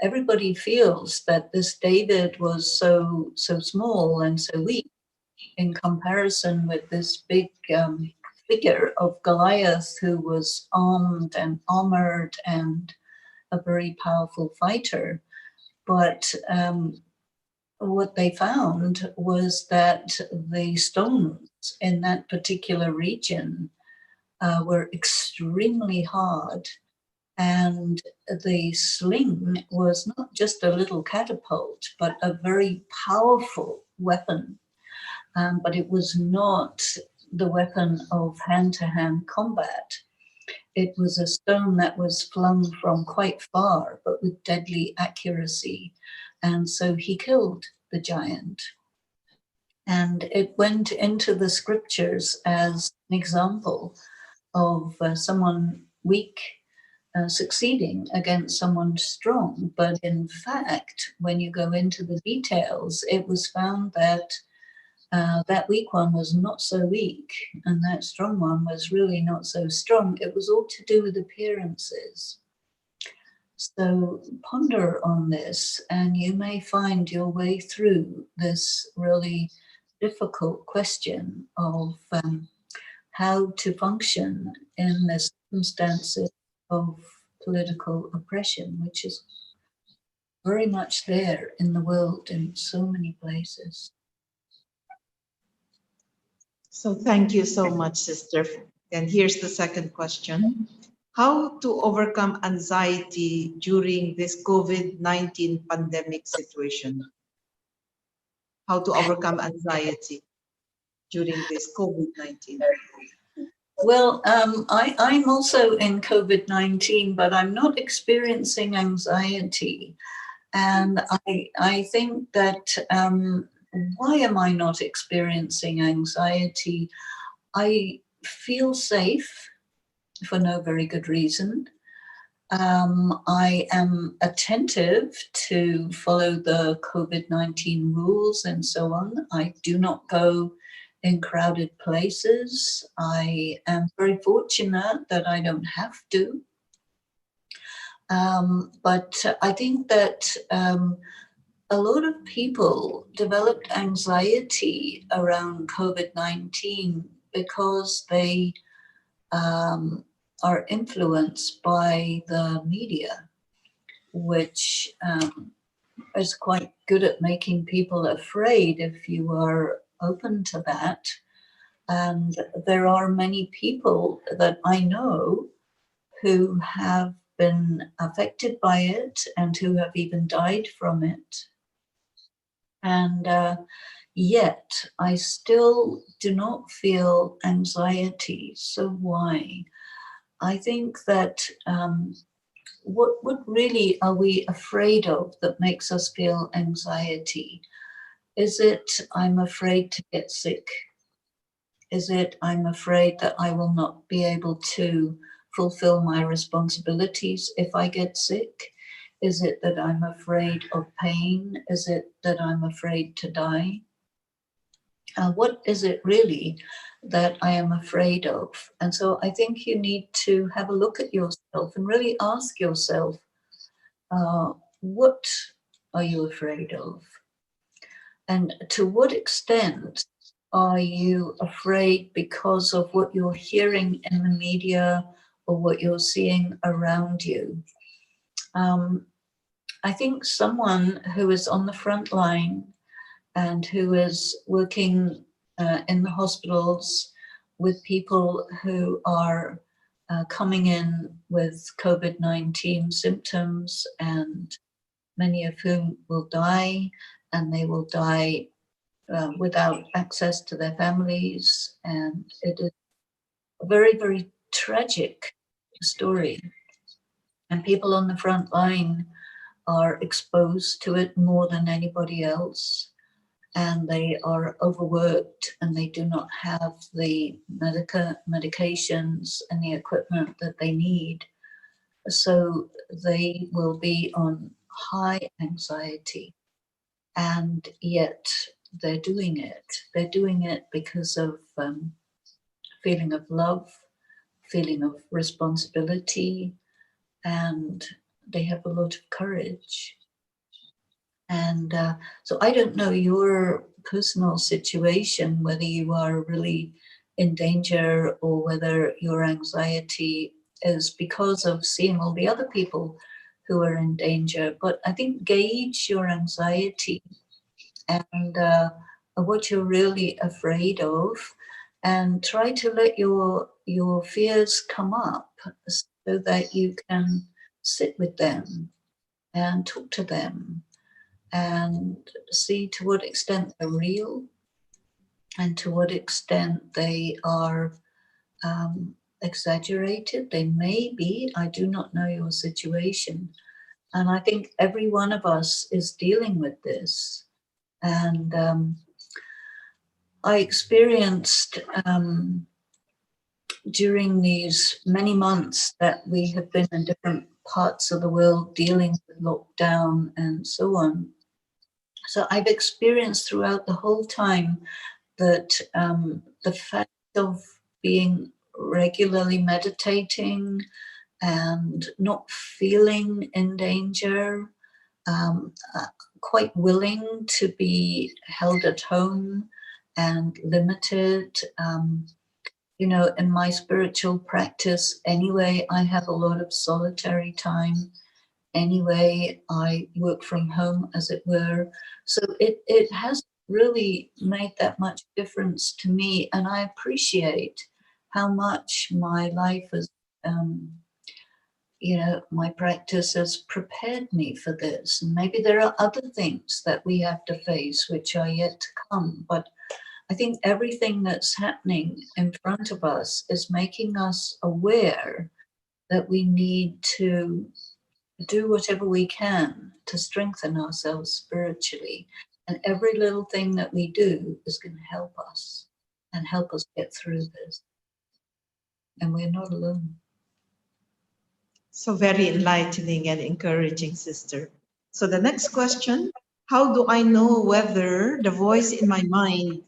[SPEAKER 2] everybody feels that this David was so small and so weak in comparison with this big figure of Goliath, who was armed and armored and a very powerful fighter. But what they found was that the stones in that particular region were extremely hard. And the sling was not just a little catapult, but a very powerful weapon. But it was not the weapon of hand-to-hand combat. It was a stone that was flung from quite far, but with deadly accuracy. And so he killed the giant. And it went into the scriptures as an example of someone weak succeeding against someone strong. But in fact, when you go into the details, it was found that that weak one was not so weak and that strong one was really not so strong. It was all to do with appearances. So ponder on this, and you may find your way through this really difficult question of how to function in the circumstances of political oppression, which is very much there in the world in so many places.
[SPEAKER 1] So thank you so much, sister. And here's the second question. How to overcome anxiety during this COVID-19 pandemic situation? How to overcome anxiety during this COVID-19?
[SPEAKER 2] Well, I'm also in COVID-19, but I'm not experiencing anxiety. And I think that why am I not experiencing anxiety? I feel safe for no very good reason. I am attentive to follow the COVID-19 rules and so on. I do not go in crowded places. I am very fortunate that I don't have to. But I think that a lot of people developed anxiety around COVID-19 because they are influenced by the media, which is quite good at making people afraid if you are open to that. And there are many people that I know who have been affected by it and who have even died from it. And yet I still do not feel anxiety. So why? I think that what really are we afraid of that makes us feel anxiety? Is it I'm afraid to get sick? Is it I'm afraid that I will not be able to fulfill my responsibilities if I get sick? Is it that I'm afraid of pain? Is it that I'm afraid to die? What is it really that I am afraid of? And so I think you need to have a look at yourself and really ask yourself, what are you afraid of? And to what extent are you afraid because of what you're hearing in the media or what you're seeing around you? I think someone who is on the front line and who is working in the hospitals with people who are coming in with COVID-19 symptoms, and many of whom will die, and they will die without access to their families. And it is a very, very tragic story. And people on the front line are exposed to it more than anybody else. And they are overworked and they do not have the medications and the equipment that they need. So they will be on high anxiety, and yet they're doing it. They're doing it because of feeling of love, feeling of responsibility, and they have a lot of courage. And so I don't know your personal situation, whether you are really in danger or whether your anxiety is because of seeing all the other people who are in danger. But I think gauge your anxiety and what you're really afraid of, and try to let your fears come up so that you can sit with them and talk to them and see to what extent they're real and to what extent they are exaggerated. They may be. I do not know your situation. And I think every one of us is dealing with this. And I experienced during these many months that we have been in different parts of the world dealing with lockdown and so on. So I've experienced throughout the whole time that the fact of being regularly meditating and not feeling in danger, quite willing to be held at home and limited. In my spiritual practice anyway, I have a lot of solitary time. Anyway, I work from home, as it were. So it has really made that much difference to me. And I appreciate how much my life has, my practice has prepared me for this. And maybe there are other things that we have to face which are yet to come. But I think everything that's happening in front of us is making us aware that we need to do whatever we can to strengthen ourselves spiritually. And every little thing that we do is going to help us and help us get through this. And we're not alone.
[SPEAKER 1] So very enlightening and encouraging, sister. So the next question, how do I know whether the voice in my mind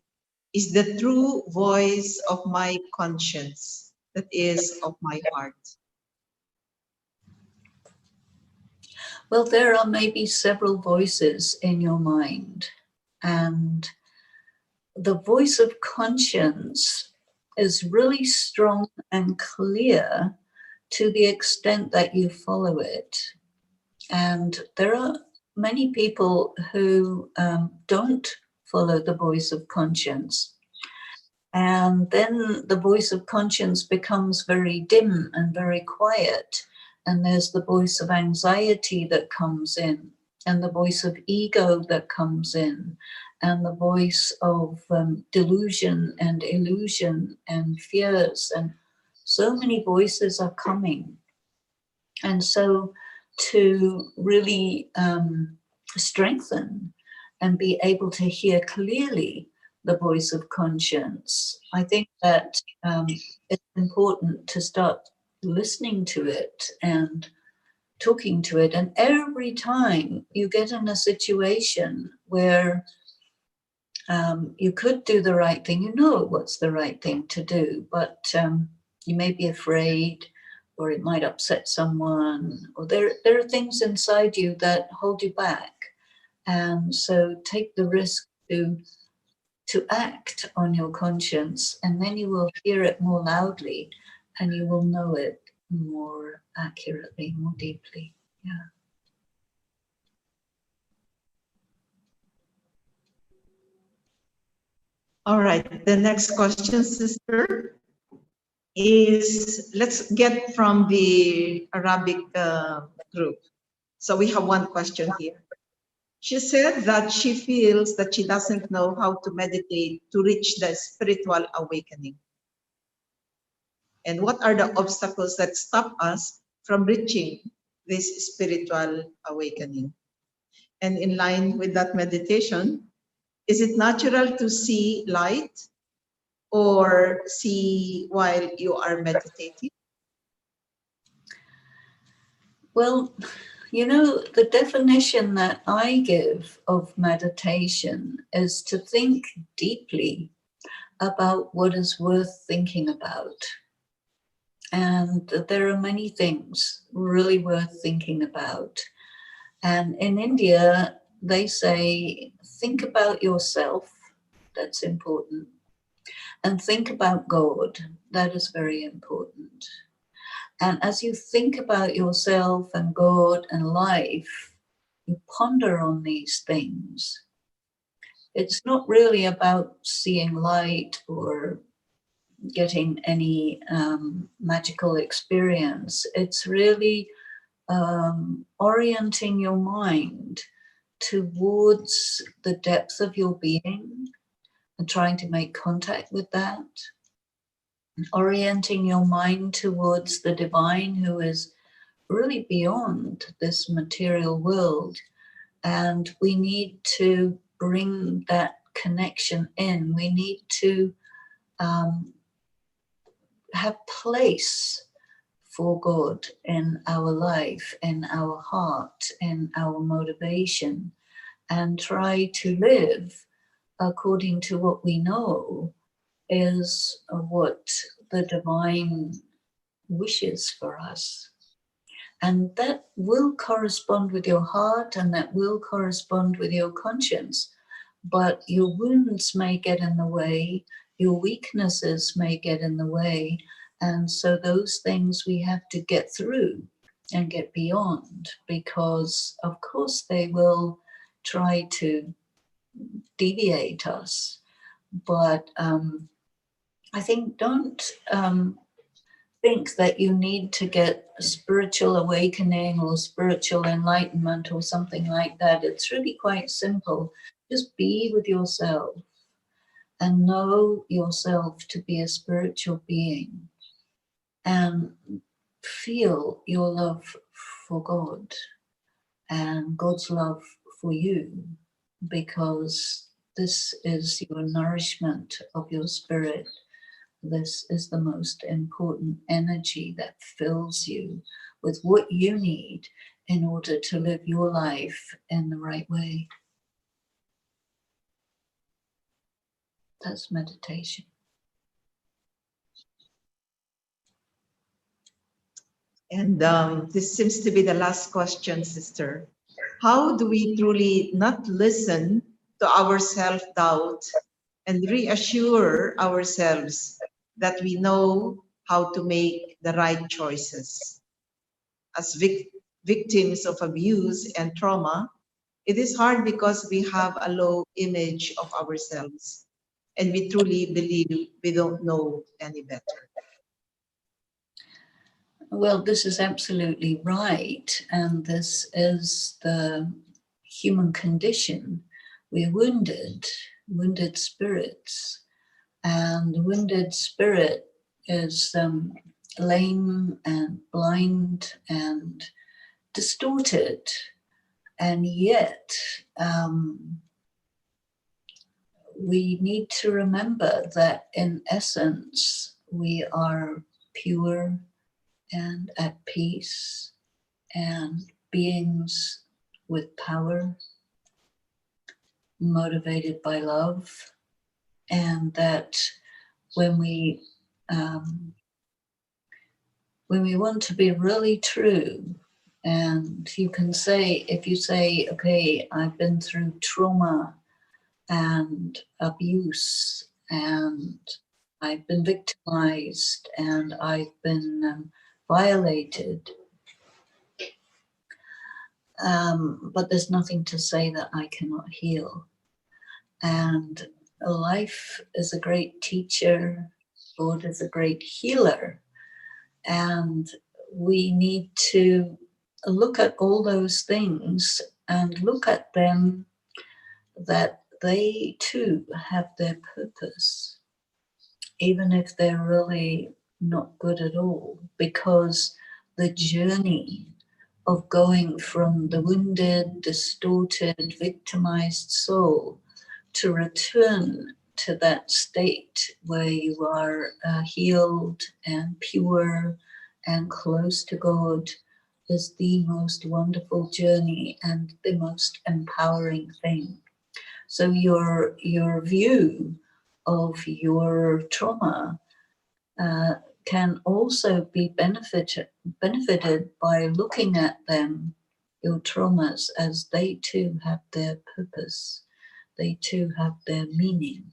[SPEAKER 1] is the true voice of my conscience, that is, of my heart?
[SPEAKER 2] Well, there are maybe several voices in your mind. And the voice of conscience is really strong and clear to the extent that you follow it. And there are many people who don't follow the voice of conscience. And then the voice of conscience becomes very dim and very quiet. And there's the voice of anxiety that comes in, and the voice of ego that comes in, and the voice of delusion and illusion and fears. And so many voices are coming. And so to really strengthen and be able to hear clearly the voice of conscience, I think that it's important to start listening to it and talking to it. And every time you get in a situation where you could do the right thing, you know what's the right thing to do, but you may be afraid, or it might upset someone, or there are things inside you that hold you back. And so take the risk to act on your conscience, and then you will hear it more loudly and you will know it more accurately, more deeply. Yeah.
[SPEAKER 1] All right, the next question, sister, is let's get from the Arabic group. So we have one question here. She said that she feels that she doesn't know how to meditate to reach the spiritual awakening. And what are the obstacles that stop us from reaching this spiritual awakening? And in line with that meditation, is it natural to see light or see while you are meditating?
[SPEAKER 2] Well, the definition that I give of meditation is to think deeply about what is worth thinking about. And there are many things really worth thinking about. And in India, they say, think about yourself. That's important. And think about God. That is very important. And as you think about yourself and God and life, you ponder on these things. It's not really about seeing light or getting any magical experience. It's really orienting your mind towards the depth of your being and trying to make contact with that, orienting your mind towards the divine who is really beyond this material world. And we need to bring that connection in. We need to have place for God in our life, in our heart, in our motivation, and try to live according to what we know is what the divine wishes for us. And that will correspond with your heart and that will correspond with your conscience. But your wounds may get in the way, your weaknesses may get in the way. And so those things we have to get through and get beyond, because of course they will try to deviate us. But I think don't think that you need to get a spiritual awakening or spiritual enlightenment or something like that. It's really quite simple. Just be with yourself and know yourself to be a spiritual being and feel your love for God and God's love for you, because this is your nourishment of your spirit. This is the most important energy that fills you with what you need in order to live your life in the right way. That's meditation.
[SPEAKER 1] And this seems to be the last question, sister. How do we truly not listen to our self-doubt and reassure ourselves that we know how to make the right choices? As victims of abuse and trauma, it is hard because we have a low image of ourselves and we truly believe we don't know any better.
[SPEAKER 2] Well, this is absolutely right. And this is the human condition. We're wounded spirits. And the wounded spirit is lame and blind and distorted. And yet, we need to remember that in essence, we are pure and at peace and beings with power, motivated by love, and that when we want to be really true, and you can say, if you say, okay, I've been through trauma and abuse and I've been victimized and I've been violated, but there's nothing to say that I cannot heal. And life is a great teacher, God is a great healer, and we need to look at all those things and look at them that they too have their purpose, even if they're really not good at all, because the journey of going from the wounded, distorted, victimized soul to return to that state where you are healed and pure and close to God is the most wonderful journey and the most empowering thing. So your view of your trauma can also be benefited by looking at them, your traumas, as they too have their purpose, they too have their meaning,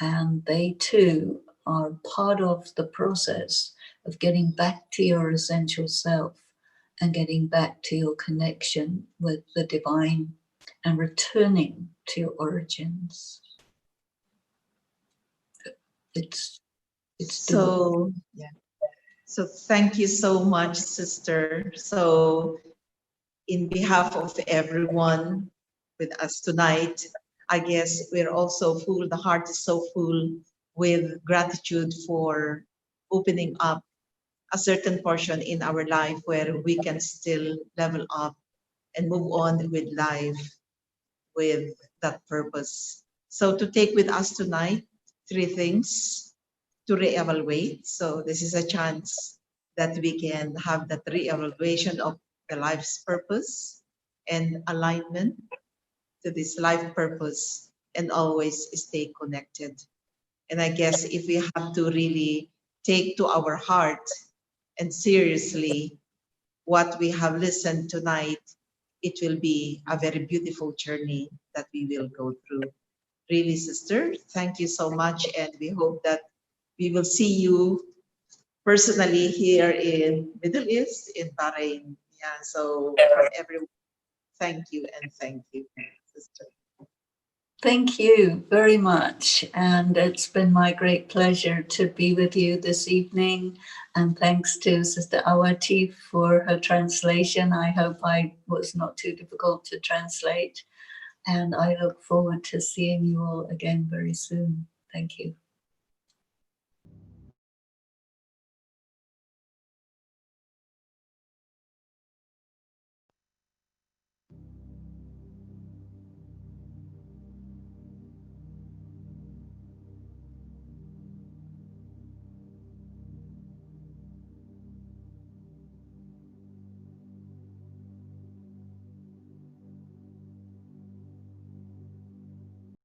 [SPEAKER 2] and they too are part of the process of getting back to your essential self and getting back to your connection with the divine and returning to your origins. It's doable.
[SPEAKER 1] So, yeah. So thank you so much, sister. So in behalf of everyone with us tonight, I guess we're also full, the heart is so full with gratitude for opening up a certain portion in our life where we can still level up and move on with life with that purpose. So to take with us tonight, three things to reevaluate. So this is a chance that we can have that reevaluation of the life's purpose and alignment to this life purpose and always stay connected. And I guess if we have to really take to our heart and seriously what we have listened tonight, it will be a very beautiful journey that we will go through. Really, sister, thank you so much. And we hope that we will see you personally here in Middle East, in Bahrain. Yeah, so from everyone, thank you and thank you, sister.
[SPEAKER 2] Thank you very much. And it's been my great pleasure to be with you this evening. And thanks to Sister Awati for her translation. I hope I was not too difficult to translate. And I look forward to seeing you all again very soon. Thank you.